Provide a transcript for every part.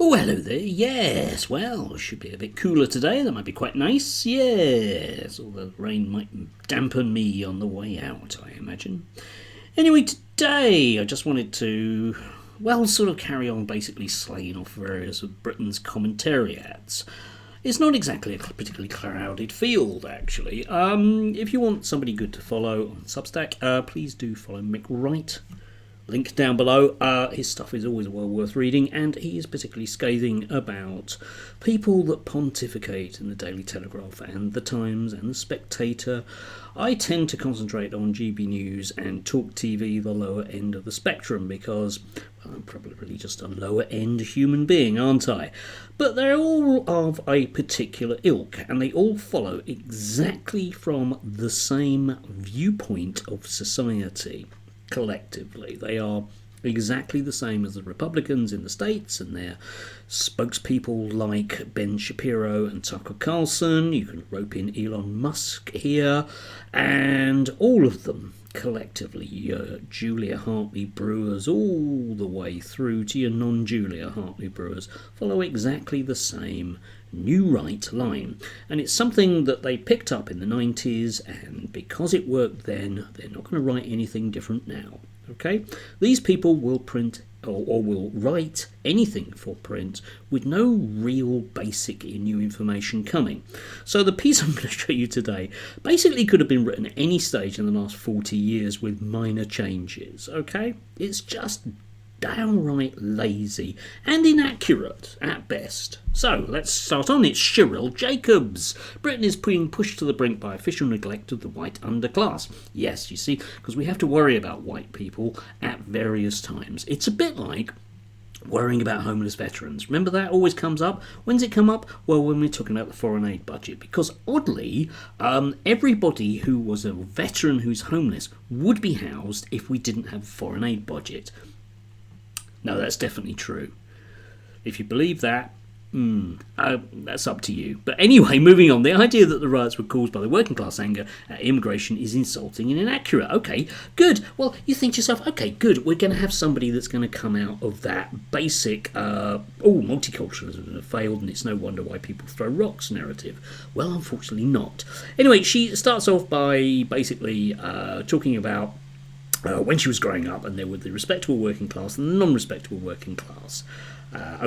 Oh, hello there. Yes, well, should be a bit cooler today. That might be quite nice. Yes, although the rain might dampen me on the way out, I imagine. Anyway, today I just wanted to, well, sort of carry on basically slaying off various of Britain's commentariats. It's not exactly a particularly crowded field, actually. If you want somebody good to follow on Substack, please do follow Mick Wright. Link down below. His stuff is always well worth reading, and he is particularly scathing about people that pontificate in the Daily Telegraph and the Times and the Spectator. I tend to concentrate on GB News and Talk TV, the lower end of the spectrum, because well, I'm probably just a lower end human being, aren't I? But they're all of a particular ilk, and they all follow exactly from the same viewpoint of society. Collectively, they are exactly the same as the Republicans in the States and their spokespeople like Ben Shapiro and Tucker Carlson. You can rope in Elon Musk here, and all of them collectively, your Julia Hartley Brewers all the way through to your non-Julia Hartley Brewers, follow exactly the same new right line. And it's something that they picked up in the 90s, and because it worked then, they're not going to write anything different now. Okay? These people will print or will write anything for print with no real basic new information coming. So the piece I'm going to show you today basically could have been written at any stage in the last 40 years with minor changes. Okay? It's just downright lazy and inaccurate at best. So let's start on. It's Cheryl Jacobs. Britain is being pushed to the brink by official neglect of the white underclass. Yes, you see, because we have to worry about white people at various times. It's a bit like worrying about homeless veterans. Remember that always comes up? When's it come up? Well, when we're talking about the foreign aid budget. Because oddly, everybody who was a veteran who's homeless would be housed if we didn't have a foreign aid budget. No, that's definitely true. If you believe that, that's up to you. But anyway, moving on. The idea that the riots were caused by the working class anger at immigration is insulting and inaccurate. Okay, good. Well, you think to yourself, okay, good. We're going to have somebody that's going to come out of that basic, multiculturalism failed and it's no wonder why people throw rocks narrative. Well, unfortunately not. Anyway, she starts off by basically talking about when she was growing up, and there were the respectable working class and the non-respectable working class. That's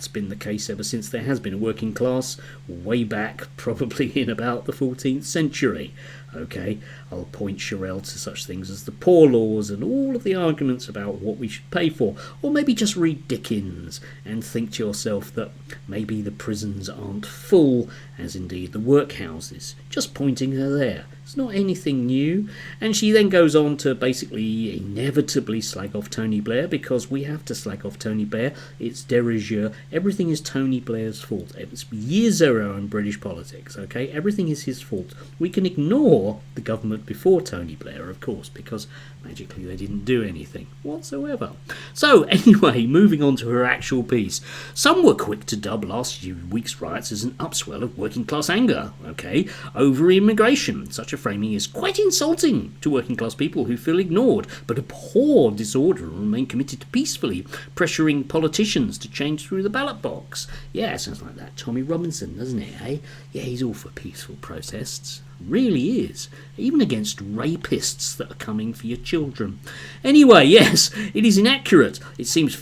been the case ever since there has been a working class, way back probably in about the 14th century. Okay, I'll point Cheryl to such things as the poor laws and all of the arguments about what we should pay for. Or maybe just read Dickens and think to yourself that maybe the prisons aren't full, as indeed the workhouses. Just pointing her there. It's not anything new. And she then goes on to basically inevitably slag off Tony Blair, because we have to slag off Tony Blair. It's de rigueur. Everything is Tony Blair's fault. It's year zero in British politics, okay? Everything is his fault. We can ignore the government before Tony Blair, of course, because magically they didn't do anything whatsoever. So anyway, moving on to her actual piece. Some were quick to dub last week's riots as an upswell of working class anger, okay, over immigration. Such a framing is quite insulting to working class people who feel ignored but abhor disorder and remain committed to peacefully pressuring politicians to change through the ballot box. Yeah, sounds like that Tommy Robinson, doesn't it, eh? Yeah, he's all for peaceful protests. Really is, even against rapists that are coming for your children. Anyway, yes, it is inaccurate. It seems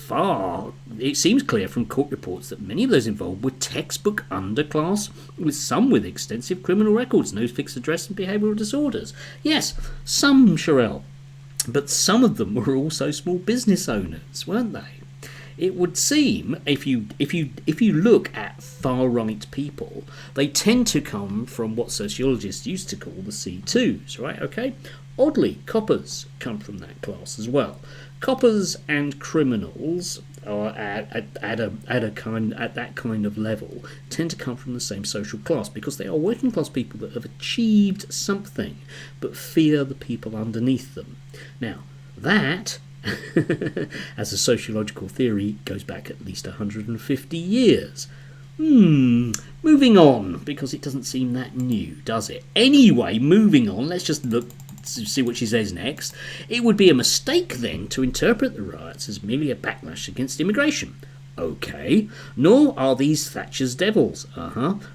clear from court reports that many of those involved were textbook underclass, with some with extensive criminal records, no fixed address and behavioural disorders. Yes, some, Cheryl, but some of them were also small business owners, weren't they? It would seem, if you look at far-right people, they tend to come from what sociologists used to call the C2s, right? Okay? Oddly, coppers come from that class as well. Coppers and criminals are at that kind of level tend to come from the same social class, because they are working class people that have achieved something but fear the people underneath them. Now, that as a sociological theory goes back at least 150 years. Moving on, because it doesn't seem that new, does it? Anyway, moving on, let's just look see what she says next. It would be a mistake then to interpret the riots as merely a backlash against immigration. Okay, nor are these Thatcher's devils,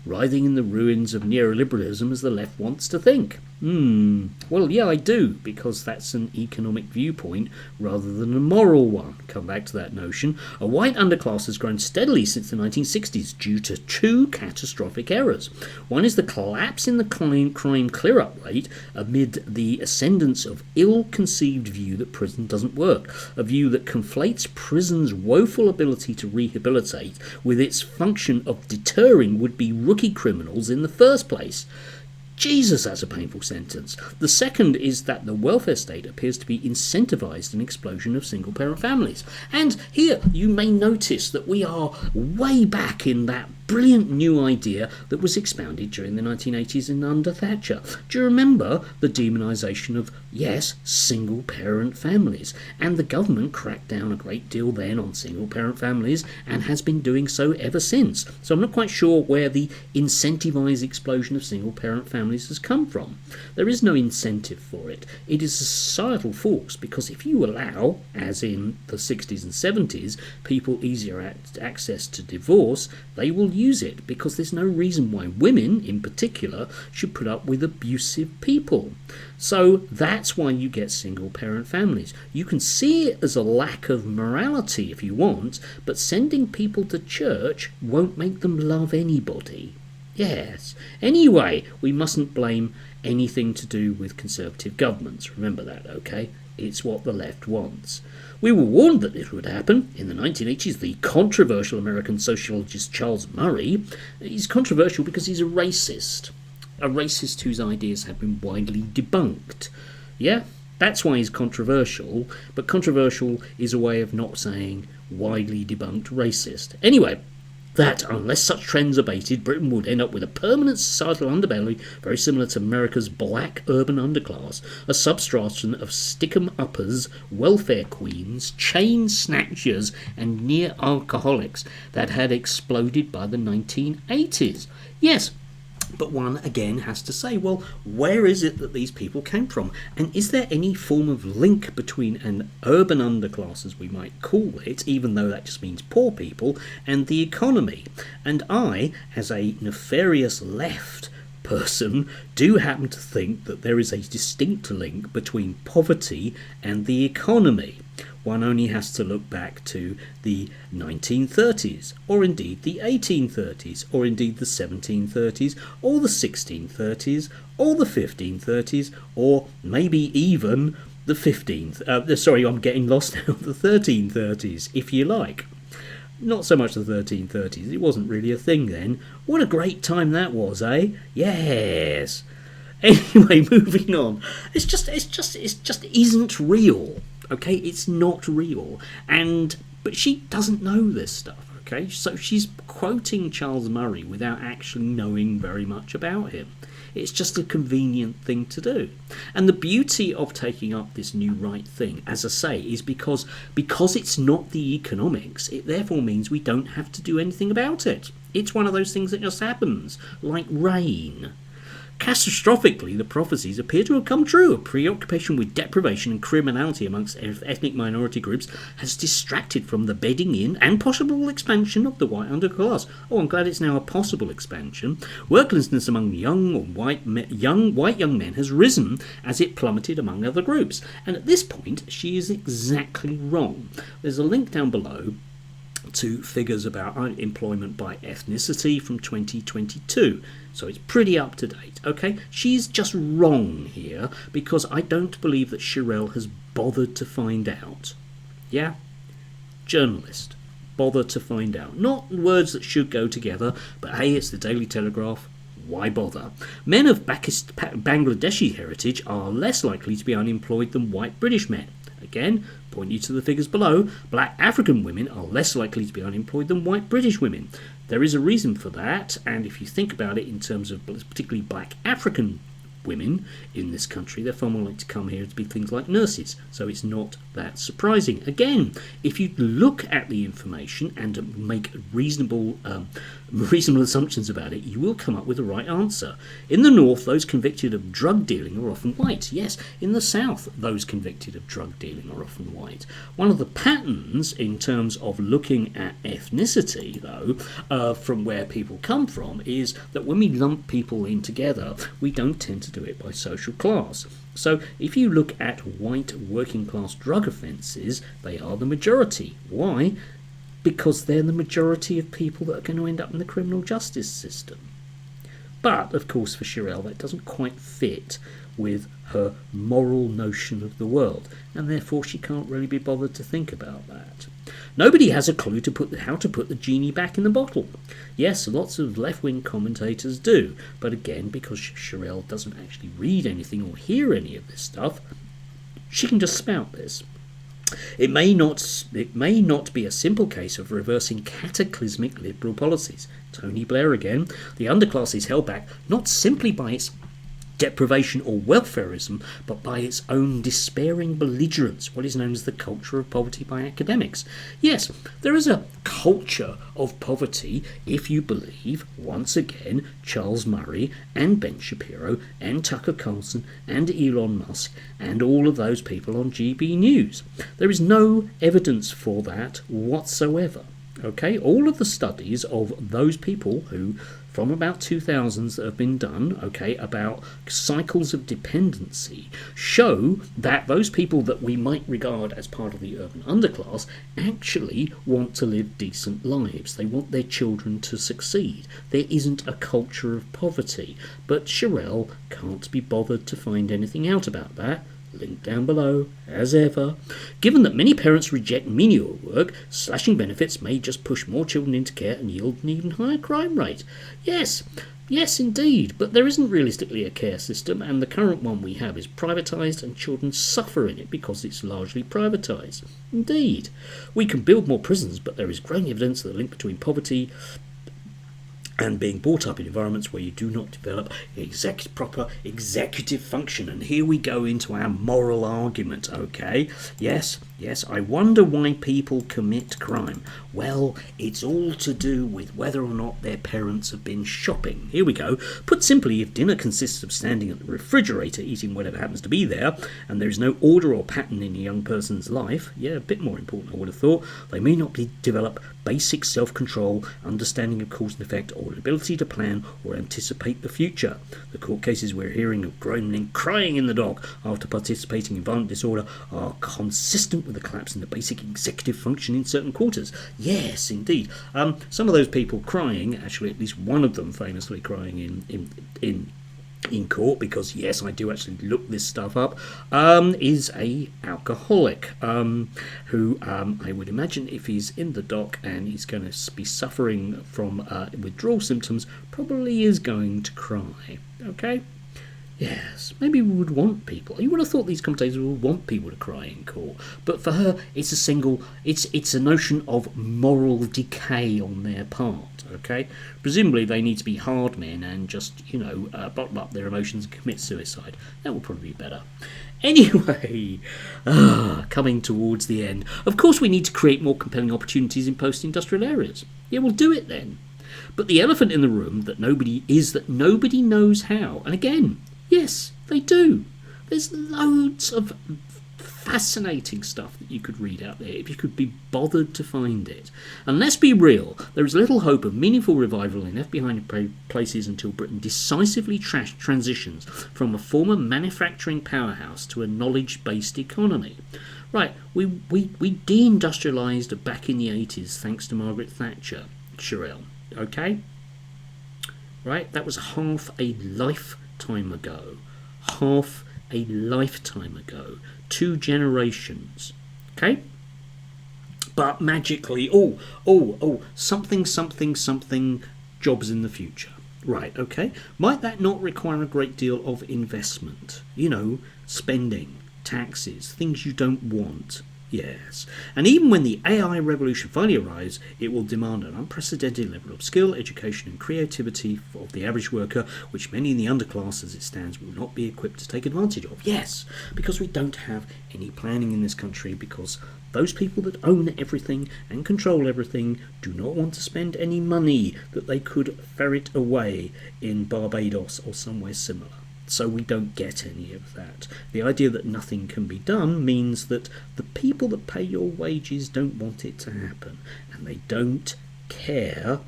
writhing in the ruins of neoliberalism as the left wants to think. Well, yeah, I do, because that's an economic viewpoint rather than a moral one. Come back to that notion. A white underclass has grown steadily since the 1960s due to two catastrophic errors. One is the collapse in the crime clear-up rate amid the ascendance of ill-conceived view that prison doesn't work, a view that conflates prison's woeful ability to rehabilitate with its function of deterring would-be rookie criminals in the first place. Jesus, that's a painful sentence. The second is that the welfare state appears to be incentivised an explosion of single-parent families. And here you may notice that we are way back in that brilliant new idea that was expounded during the 1980s and under Thatcher. Do you remember the demonisation of, yes, single-parent families? And the government cracked down a great deal then on single-parent families and has been doing so ever since. So I'm not quite sure where the incentivised explosion of single-parent families has come from. There is no incentive for it. It is a societal force, because if you allow, as in the 60s and 70s, people easier access to divorce, they will use it, because there's no reason why women, in particular, should put up with abusive people. So that's why you get single-parent families. You can see it as a lack of morality if you want, but sending people to church won't make them love anybody. Yes. Anyway, we mustn't blame anything to do with conservative governments. Remember that, okay? It's what the left wants. We were warned that this would happen. In the 1980s, the controversial American sociologist Charles Murray, he's controversial because he's a racist whose ideas have been widely debunked. Yeah, that's why he's controversial, but controversial is a way of not saying widely debunked racist. Anyway, that, unless such trends abated, Britain would end up with a permanent societal underbelly very similar to America's black urban underclass, a substratum of stick-em-uppers, welfare queens, chain snatchers and near-alcoholics that had exploded by the 1980s. Yes, but one again has to say, well, where is it that these people came from? And is there any form of link between an urban underclass, as we might call it, even though that just means poor people, and the economy? And I, as a nefarious left person, do happen to think that there is a distinct link between poverty and the economy. One only has to look back to the 1930s, or indeed the 1830s, or indeed the 1730s, or the 1630s, or the 1530s, or maybe even the 1330s, if you like. Not so much the 1330s, it wasn't really a thing then. What a great time that was, eh? Yes. Anyway, moving on. It just isn't real. Okay, it's not real, but she doesn't know this stuff. Okay, so she's quoting Charles Murray without actually knowing very much about him. It's just a convenient thing to do. And the beauty of taking up this new right thing, as I say, is because it's not the economics, it therefore means we don't have to do anything about it. It's one of those things that just happens, like rain. Catastrophically, the prophecies appear to have come true. A preoccupation with deprivation and criminality amongst ethnic minority groups has distracted from the bedding in and possible expansion of the white underclass. Oh, I'm glad it's now a possible expansion. Worklessness among young young men has risen as it plummeted among other groups. And at this point, she is exactly wrong. There's a link down below to figures about unemployment by ethnicity from 2022. So it's pretty up to date, okay? She's just wrong here because I don't believe that Shirelle has bothered to find out. Yeah? Journalist. Bother to find out. Not words that should go together, but hey, it's the Daily Telegraph. Why bother? Men of Bangladeshi heritage are less likely to be unemployed than white British men. Again, point you to the figures below. Black African women are less likely to be unemployed than white British women. There is a reason for that, and if you think about it in terms of particularly black African women in this country, they're far more likely to come here to be things like nurses. So it's not that surprising. Again, if you look at the information and make reasonable assumptions about it, you will come up with the right answer. In the north, those convicted of drug dealing are often white. Yes, in the south, those convicted of drug dealing are often white. One of the patterns in terms of looking at ethnicity, though, from where people come from, is that when we lump people in together, we don't tend to do it by social class. So if you look at white working class drug offences, they are the majority. Why? Because they're the majority of people that are going to end up in the criminal justice system. But, of course, for Shirelle, that doesn't quite fit with her moral notion of the world, and therefore she can't really be bothered to think about that. Nobody has a clue how to put the genie back in the bottle. Yes, lots of left-wing commentators do, but again, because Shirelle doesn't actually read anything or hear any of this stuff, she can just spout this. It may not be a simple case of reversing cataclysmic liberal policies. Tony Blair again. The underclass is held back not simply by its deprivation or welfarism, but by its own despairing belligerence, what is known as the culture of poverty by academics. Yes, there is a culture of poverty if you believe, once again, Charles Murray and Ben Shapiro and Tucker Carlson and Elon Musk and all of those people on GB News. There is no evidence for that whatsoever. Okay, all of the studies of those people who, from about 2000s, that have been done, okay, about cycles of dependency, show that those people that we might regard as part of the urban underclass actually want to live decent lives. They want their children to succeed. There isn't a culture of poverty. But Shirelle can't be bothered to find anything out about that. Link down below, as ever. Given that many parents reject menial work, slashing benefits may just push more children into care and yield an even higher crime rate. Yes indeed, but there isn't realistically a care system, and the current one we have is privatised, and children suffer in it because it's largely privatised. Indeed. We can build more prisons, but there is growing evidence of the link between poverty and being brought up in environments where you do not develop proper executive function. And here we go into our moral argument, okay? Yes, I wonder why people commit crime. Well, it's all to do with whether or not their parents have been shopping. Here we go. Put simply, if dinner consists of standing at the refrigerator eating whatever happens to be there, and there is no order or pattern in a young person's life, a bit more important I would have thought, they may not develop basic self-control, understanding of cause and effect, or an ability to plan or anticipate the future. The court cases we're hearing of grown men crying in the dock after participating in violent disorder are consistent with the collapse in the basic executive function in certain quarters. Yes, indeed. Some of those people crying, actually at least one of them famously crying in court, because yes, I do actually look this stuff up, is a alcoholic who I would imagine if he's in the dock and he's going to be suffering from withdrawal symptoms, probably is going to cry. Okay? Yes, maybe we would want people. You would have thought these commentators would want people to cry in court, but for her, it's a notion of moral decay on their part. Okay, presumably they need to be hard men and just bottle up their emotions and commit suicide. That would probably be better. Anyway, coming towards the end. Of course, we need to create more compelling opportunities in post-industrial areas. Yeah, we'll do it then. But the elephant in the room that nobody knows how. And again, yes, they do. There's loads of fascinating stuff that you could read out there if you could be bothered to find it. And let's be real, there is little hope of meaningful revival in left behind places until Britain decisively transitions from a former manufacturing powerhouse to a knowledge-based economy. Right, we deindustrialised back in the 80s thanks to Margaret Thatcher, Shirelle, okay? Right, that was half a lifetime ago. 2 generations, okay? But magically, something jobs in the future. Right, okay? Might that not require a great deal of investment? Spending, taxes, things you don't want. Yes. And even when the AI revolution finally arrives, it will demand an unprecedented level of skill, education and creativity of the average worker, which many in the underclass as it stands will not be equipped to take advantage of. Yes, because we don't have any planning in this country, because those people that own everything and control everything do not want to spend any money that they could ferret away in Barbados or somewhere similar. So we don't get any of that. The idea that nothing can be done means that the people that pay your wages don't want it to happen, and they don't care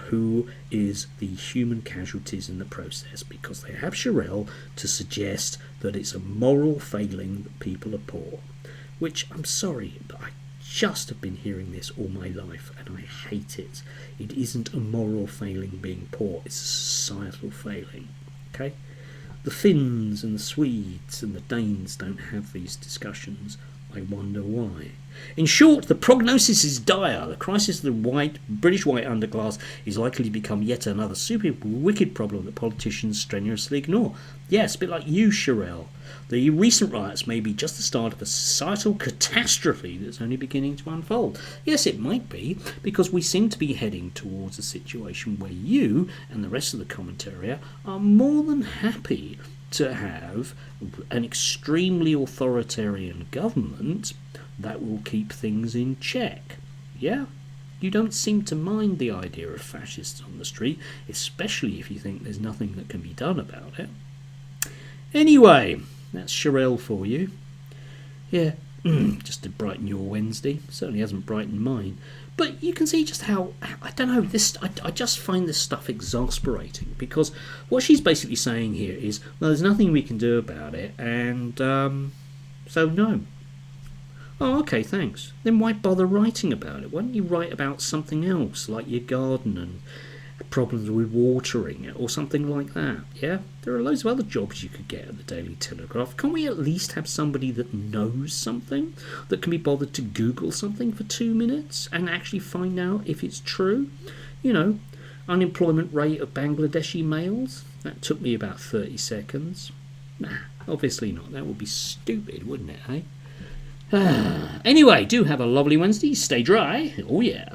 who is the human casualties in the process, because they have Sherelle to suggest that it's a moral failing that people are poor, which, I'm sorry, but I just have been hearing this all my life and I hate it. It isn't a moral failing being poor, it's a societal failing. Okay? The Finns and the Swedes and the Danes don't have these discussions. I wonder why. In short, the prognosis is dire. The crisis of the British white underclass is likely to become yet another super wicked problem that politicians strenuously ignore. Yes, a bit like you, Sherelle. The recent riots may be just the start of a societal catastrophe that's only beginning to unfold. Yes, it might be, because we seem to be heading towards a situation where you and the rest of the commentariat are more than happy to have an extremely authoritarian government that will keep things in check. Yeah? You don't seem to mind the idea of fascists on the street, especially if you think there's nothing that can be done about it. Anyway, that's Sherelle for you. Yeah, just to brighten your Wednesday. Certainly hasn't brightened mine. But you can see just how, I don't know, I just find this stuff exasperating, because what she's basically saying here is, well, there's nothing we can do about it, and so no. Oh, okay, thanks. Then why bother writing about it? Why don't you write about something else, like your garden and problems with watering it or something like that? Yeah, there are loads of other jobs you could get at the Daily Telegraph. Can't we at least have somebody that knows something, that can be bothered to Google something for 2 minutes and actually find out if it's true? You know, unemployment rate of Bangladeshi males, that took me about 30 seconds. Nah, obviously not. That would be stupid, wouldn't it, eh? Anyway, do have a lovely Wednesday. Stay dry. Oh yeah.